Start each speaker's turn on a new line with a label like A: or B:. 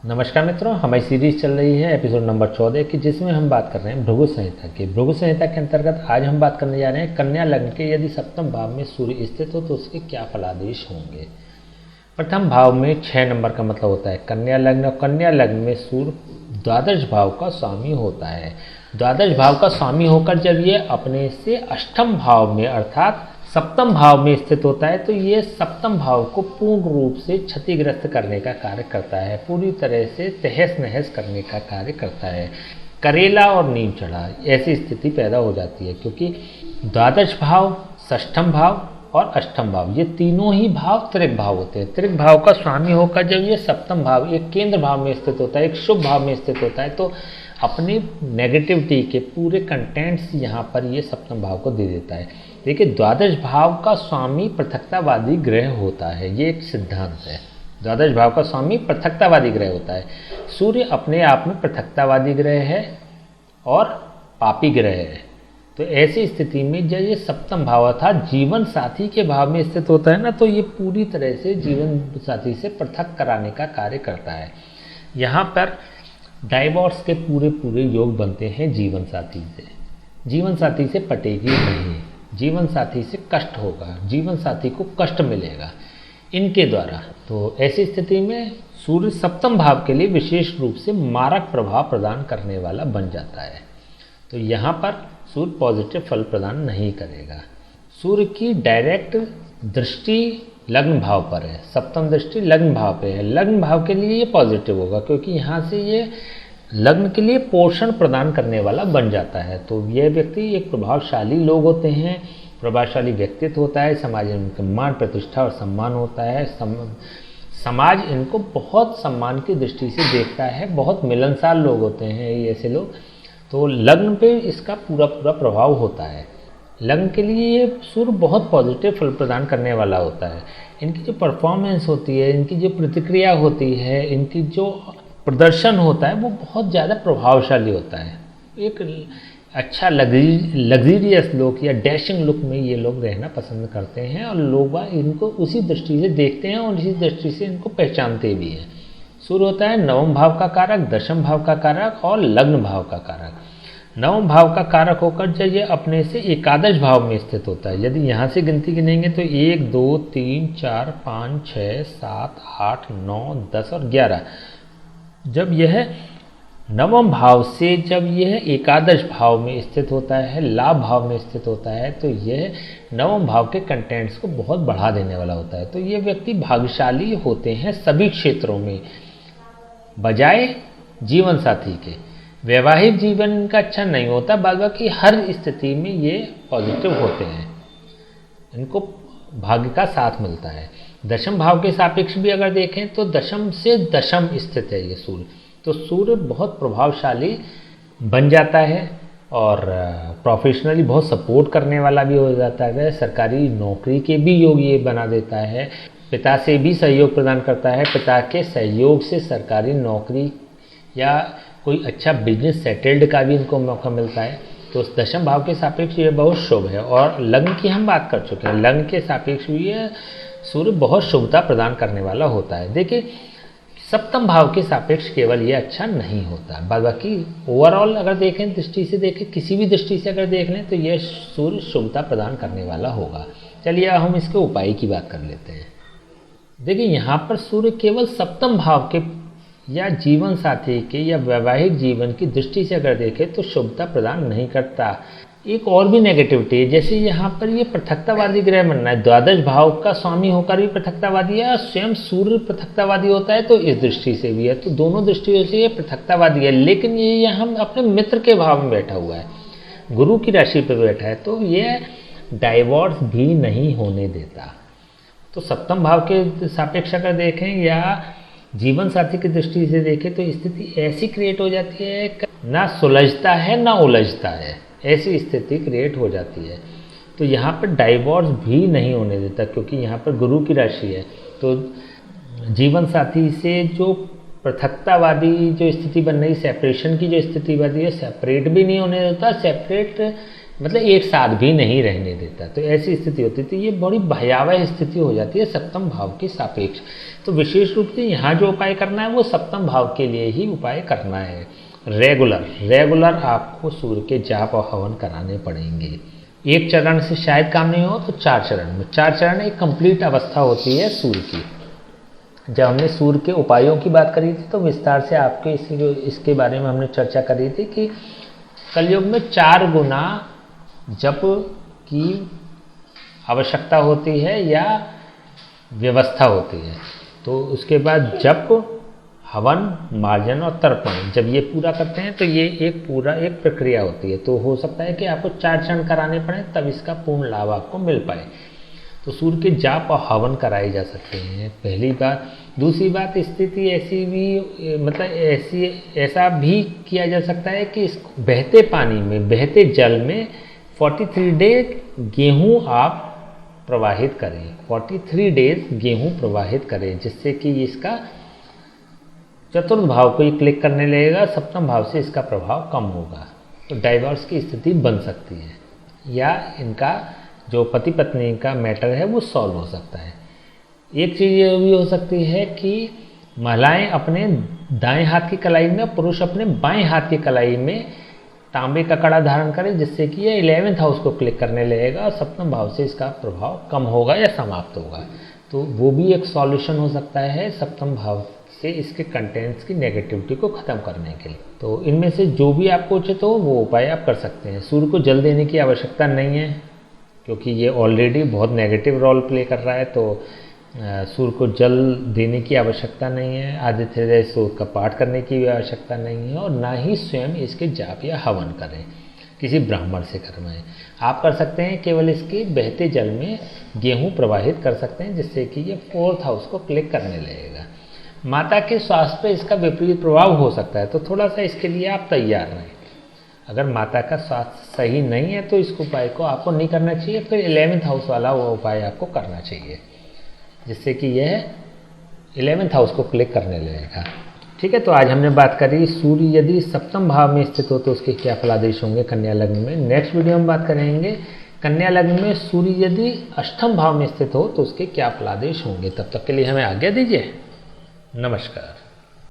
A: नमस्कार मित्रों, हमारी सीरीज चल रही है एपिसोड नंबर 14 की, जिसमें हम बात कर रहे हैं भृगु संहिता की। भृगु संहिता के अंतर्गत आज हम बात करने जा रहे हैं कन्या लग्न के यदि सप्तम भाव में सूर्य स्थित हो तो उसके क्या फलादेश होंगे। प्रथम भाव में 6 नंबर का मतलब होता है कन्या लग्न, और कन्या लग्न में सूर्य द्वादश भाव का स्वामी होता है। द्वादश भाव का स्वामी होकर जब ये अपने से अष्टम भाव में अर्थात सप्तम भाव में स्थित होता है तो ये सप्तम भाव को पूर्ण रूप से क्षतिग्रस्त करने का कार्य करता है, पूरी तरह से तहस नहस करने का कार्य करता है। करेला और नीम चढ़ा ऐसी स्थिति पैदा हो जाती है, क्योंकि द्वादश भाव, षष्ठम भाव और अष्टम भाव ये तीनों ही भाव त्रिक भाव होते हैं। त्रिक भाव का स्वामी होकर जब ये सप्तम भाव एक केंद्र भाव में स्थित होता है, एक शुभ भाव में स्थित होता है, तो अपनी नेगेटिविटी के पूरे कंटेंट्स यहाँ पर ये सप्तम भाव को दे देता है। देखिए, द्वादश भाव का स्वामी पृथकतावादी ग्रह होता है, ये एक सिद्धांत है। द्वादश भाव का स्वामी पृथकतावादी ग्रह होता है। सूर्य अपने आप में पृथकतावादी ग्रह है और पापी ग्रह है। तो ऐसी स्थिति में जब ये सप्तम भाव अर्थात जीवन साथी के भाव में स्थित होता है ना, तो ये पूरी तरह से जीवन साथी से पृथक कराने का कार्य करता है। यहाँ पर डाइवोर्स के पूरे योग बनते हैं जीवन साथी से। जीवन साथी से पटेगी नहीं, जीवन साथी से कष्ट होगा, जीवन साथी को कष्ट मिलेगा इनके द्वारा। तो ऐसी स्थिति में सूर्य सप्तम भाव के लिए विशेष रूप से मारक प्रभाव प्रदान करने वाला बन जाता है। तो यहाँ पर सूर्य पॉजिटिव फल प्रदान नहीं करेगा। सूर्य की डायरेक्ट दृष्टि लग्न भाव पर है, सप्तम दृष्टि लग्न भाव पे है। लग्न भाव के लिए ये पॉजिटिव होगा, क्योंकि यहाँ से ये लग्न के लिए पोषण प्रदान करने वाला बन जाता है। तो यह व्यक्ति एक प्रभावशाली लोग होते हैं, प्रभावशाली व्यक्तित्व होता है, समाज में उनका मान प्रतिष्ठा और सम्मान होता है। समाज इनको बहुत सम्मान की दृष्टि से देखता है, बहुत मिलनसार लोग होते हैं ये ऐसे लोग। तो लग्न पे इसका पूरा प्रभाव होता है। लग्न के लिए ये सूर्य बहुत पॉजिटिव फल प्रदान करने वाला होता है। इनकी जो परफॉर्मेंस होती है, इनकी जो प्रतिक्रिया होती है, इनकी जो प्रदर्शन होता है वो बहुत ज़्यादा प्रभावशाली होता है। एक अच्छा लग्जरियस लुक या डैशिंग लुक में ये लोग रहना पसंद करते हैं, और लोग इनको उसी दृष्टि से देखते हैं और इसी दृष्टि से इनको पहचानते भी हैं। सूर्य होता है नवम भाव का कारक, दशम भाव का कारक और लग्न भाव का कारक। नवम भाव का कारक होकर जब ये अपने से एकादश भाव में स्थित होता है, यदि यहाँ से गिनती गिनेंगे तो 1 2 3 4 5 6 7 8 9 10 और 11, जब यह नवम भाव से जब यह एकादश भाव में स्थित होता है, लाभ भाव में स्थित होता है, तो यह नवम भाव के कंटेंट्स को बहुत बढ़ा देने वाला होता है। तो ये व्यक्ति भाग्यशाली होते हैं सभी क्षेत्रों में, बजाय जीवन साथी के। वैवाहिक जीवन इनका अच्छा नहीं होता, बाकी हर स्थिति में ये पॉजिटिव होते हैं, इनको भाग्य का साथ मिलता है। दशम भाव के सापेक्ष भी अगर देखें तो दशम से दशम स्थित है ये सूर्य, तो सूर्य बहुत प्रभावशाली बन जाता है और प्रोफेशनली बहुत सपोर्ट करने वाला भी हो जाता है। सरकारी नौकरी के भी योग ये बना देता है, पिता से भी सहयोग प्रदान करता है। पिता के सहयोग से सरकारी नौकरी या कोई अच्छा बिजनेस सेटल्ड का भी इनको मौका मिलता है। तो दशम भाव के सापेक्ष ये बहुत शुभ है। और लग्न की हम बात कर चुके हैं, लग्न के सापेक्ष भी ये सूर्य बहुत शुभता प्रदान करने वाला होता है। देखिए, सप्तम भाव के सापेक्ष केवल ये अच्छा नहीं होता, बाकी ओवरऑल अगर देखें, दृष्टि से देखें, किसी भी दृष्टि से अगर देख लें तो यह सूर्य शुभता प्रदान करने वाला होगा। चलिए हम इसके उपाय की बात कर लेते हैं। देखिए, यहाँ पर सूर्य केवल सप्तम भाव के या जीवन साथी के या वैवाहिक जीवन की दृष्टि से अगर देखें तो शुभता प्रदान नहीं करता। एक और भी नेगेटिविटी है, जैसे यहाँ पर ये पृथकतावादी ग्रह बनना है, द्वादश भाव का स्वामी होकर भी पृथकतावादी है, स्वयं सूर्य पृथकतावादी होता है, तो इस दृष्टि से भी है। तो दोनों दृष्टियों से ये पृथकतावादी है। लेकिन ये यहाँ अपने मित्र के भाव में बैठा हुआ है, गुरु की राशि पर बैठा है, तो ये डाइवोर्स भी नहीं होने देता। तो सप्तम भाव के सापेक्ष अगर देखें या जीवन साथी की दृष्टि से देखें तो स्थिति ऐसी क्रिएट हो जाती है कि ना सुलझता है ना उलझता है, ऐसी स्थिति क्रिएट हो जाती है। तो यहाँ पर डाइवोर्स भी नहीं होने देता, क्योंकि यहाँ पर गुरु की राशि है। तो जीवन साथी से जो पृथकतावादी जो स्थिति बन रही, सेपरेशन की जो स्थिति बन रही है, सेपरेट भी नहीं होने देता। सेपरेट मतलब एक साथ भी नहीं रहने देता। तो ऐसी स्थिति होती थी, ये बड़ी भयावह स्थिति हो जाती है सप्तम भाव के सापेक्ष। तो विशेष रूप से यहाँ जो उपाय करना है वो सप्तम भाव के लिए ही उपाय करना है। रेगुलर आपको सूर्य के जाप और हवन कराने पड़ेंगे। एक चरण से शायद काम नहीं हो तो 4 चरण में। 4 चरण एक कंप्लीट अवस्था होती है सूर्य की। जब हमने सूर्य के उपायों की बात करी थी तो विस्तार से आपके इसके बारे में हमने चर्चा करी थी कि कलयुग में 4 गुना जप की आवश्यकता होती है या व्यवस्था होती है। तो उसके बाद जप, हवन, मार्जन और तर्पण जब ये पूरा करते हैं तो ये एक प्रक्रिया होती है। तो हो सकता है कि आपको 4 चरण कराने पड़े तब इसका पूर्ण लाभ आपको मिल पाए। तो सूर्य के जाप और हवन कराए जा सकते हैं, पहली बात। दूसरी बात, स्थिति ऐसी भी मतलब ऐसा भी किया जा सकता है कि इस बहते पानी में, बहते जल में 43 डेज गेहूँ आप प्रवाहित करें। 43 डेज गेहूँ प्रवाहित करें, जिससे कि इसका चतुर्थ भाव को ये क्लिक करने लगेगा, सप्तम भाव से इसका प्रभाव कम होगा। तो डाइवोर्स की स्थिति बन सकती है या इनका जो पति पत्नी का मैटर है वो सॉल्व हो सकता है। एक चीज़ ये भी हो सकती है कि महिलाएं अपने दाएं हाथ की कलाई में, पुरुष अपने बाएं हाथ की कलाई में तांबे का कड़ा धारण करें, जिससे कि ये 11th हाउस को क्लिक करने लगेगा और सप्तम भाव से इसका प्रभाव कम होगा या समाप्त होगा। तो वो भी एक सॉल्यूशन हो सकता है सप्तम भाव से इसके कंटेंट्स की नेगेटिविटी को ख़त्म करने के लिए। तो इनमें से जो भी आपको उचित हो वो उपाय आप कर सकते हैं। सूर्य को जल देने की आवश्यकता नहीं है क्योंकि ये ऑलरेडी बहुत नेगेटिव रोल प्ले कर रहा है। तो सूर्य को जल देने की आवश्यकता नहीं है, आदित्य हृदय सूर्य का पाठ करने की भी आवश्यकता नहीं है, और ना ही स्वयं इसके जाप या हवन करें, किसी ब्राह्मण से करवाएं। आप कर सकते हैं केवल इसके बहते जल में गेहूं प्रवाहित कर सकते हैं, जिससे कि ये 4th हाउस को क्लिक करने लगेगा। माता के स्वास्थ्य पर इसका विपरीत प्रभाव हो सकता है, तो थोड़ा सा इसके लिए आप तैयार रहें। अगर माता का स्वास्थ्य सही नहीं है तो इस उपाय को आपको नहीं करना चाहिए, फिर 11th हाउस वाला वो उपाय आपको करना चाहिए, जिससे कि यह 11th हाउस को क्लिक करने लगेगा। ठीक है, तो आज हमने बात करी सूर्य यदि सप्तम भाव में स्थित हो तो उसके क्या फलादेश होंगे कन्या लग्न में। नेक्स्ट वीडियो में बात करेंगे कन्या लग्न में सूर्य यदि अष्टम भाव में स्थित हो तो उसके क्या फलादेश होंगे। तब तक के लिए हमें आज्ञा दीजिए। नमस्कार।